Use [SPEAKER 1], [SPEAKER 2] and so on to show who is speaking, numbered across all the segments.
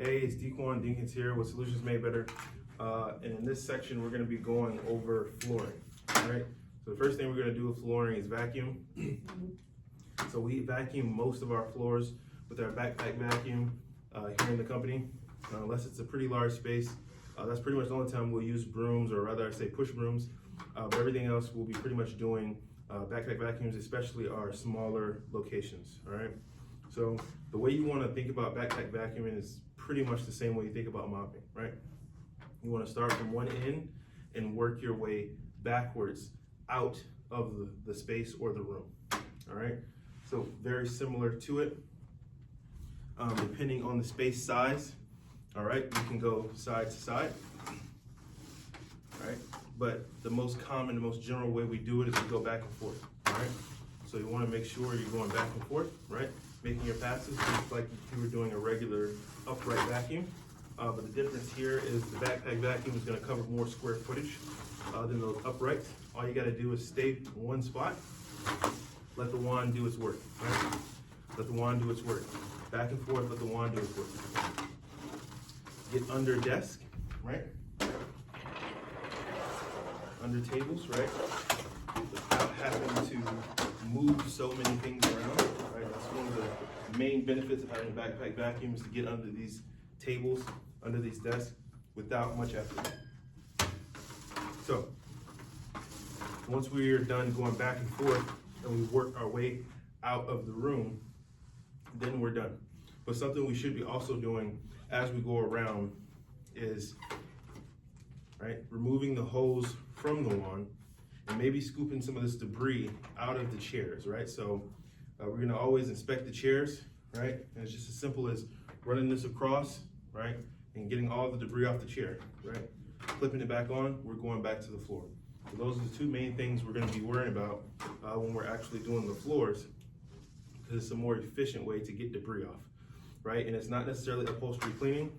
[SPEAKER 1] Hey, it's Dequan Dinkins here with Solutions Made Better. And in this section, we're going to be going over flooring. All right. So the first thing we're going to do with flooring is vacuum. So we vacuum most of our floors with our backpack vacuum here in the company, unless it's a pretty large space. That's pretty much the only time we'll use brooms, or rather I say push brooms. But everything else we'll be pretty much doing backpack vacuums, especially our smaller locations. All right. So the way you want to think about backpack vacuuming is pretty much the same way you think about mopping, right? You want to start from one end and work your way backwards out of the space or the room, all right? So very similar to it, depending on the space size, all right? You can go side to side, all right? But the most common, the most general way we do it is we go back and forth, all right? So you want to make sure you're going back and forth, right? Making your passes just like if you were doing a regular upright vacuum. But the difference here is the backpack vacuum is going to cover more square footage than those uprights. All you got to do is stay in one spot, let the wand do its work, right? Let the wand do its work. Back and forth, let the wand do its work. Get under desk, right? Under tables, right? Without having to move so many things around, right? That's one of the main benefits of having a backpack vacuum is to get under these tables, under these desks without much effort. So once we are done going back and forth and we work our way out of the room, then we're done. But something we should be also doing as we go around is, right, removing the hose from the wand and maybe scooping some of this debris out of the chairs, right? So we're gonna always inspect the chairs, right? And it's just as simple as running this across, right? And getting all the debris off the chair, right? Flipping it back on, we're going back to the floor. So those are the two main things we're gonna be worrying about when we're actually doing the floors, because it's a more efficient way to get debris off, right? And it's not necessarily upholstery cleaning.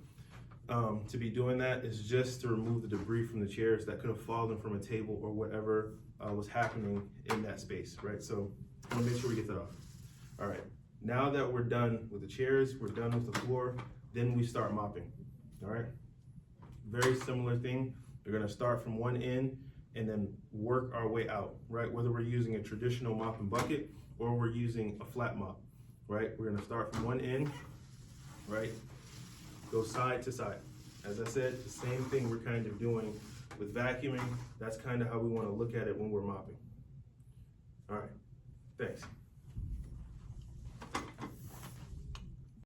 [SPEAKER 1] To be doing that is just to remove the debris from the chairs that could have fallen from a table or whatever was happening in that space, right? So I wanna make sure we get that off. All right, now that we're done with the chairs, we're done with the floor, then we start mopping, all right? Very similar thing. We're gonna start from one end and then work our way out, right? Whether we're using a traditional mop and bucket or we're using a flat mop, right? We're gonna start from one end, right? Go side to side. As I said, the same thing we're kind of doing with vacuuming. That's kind of how we want to look at it when we're mopping. All right, thanks.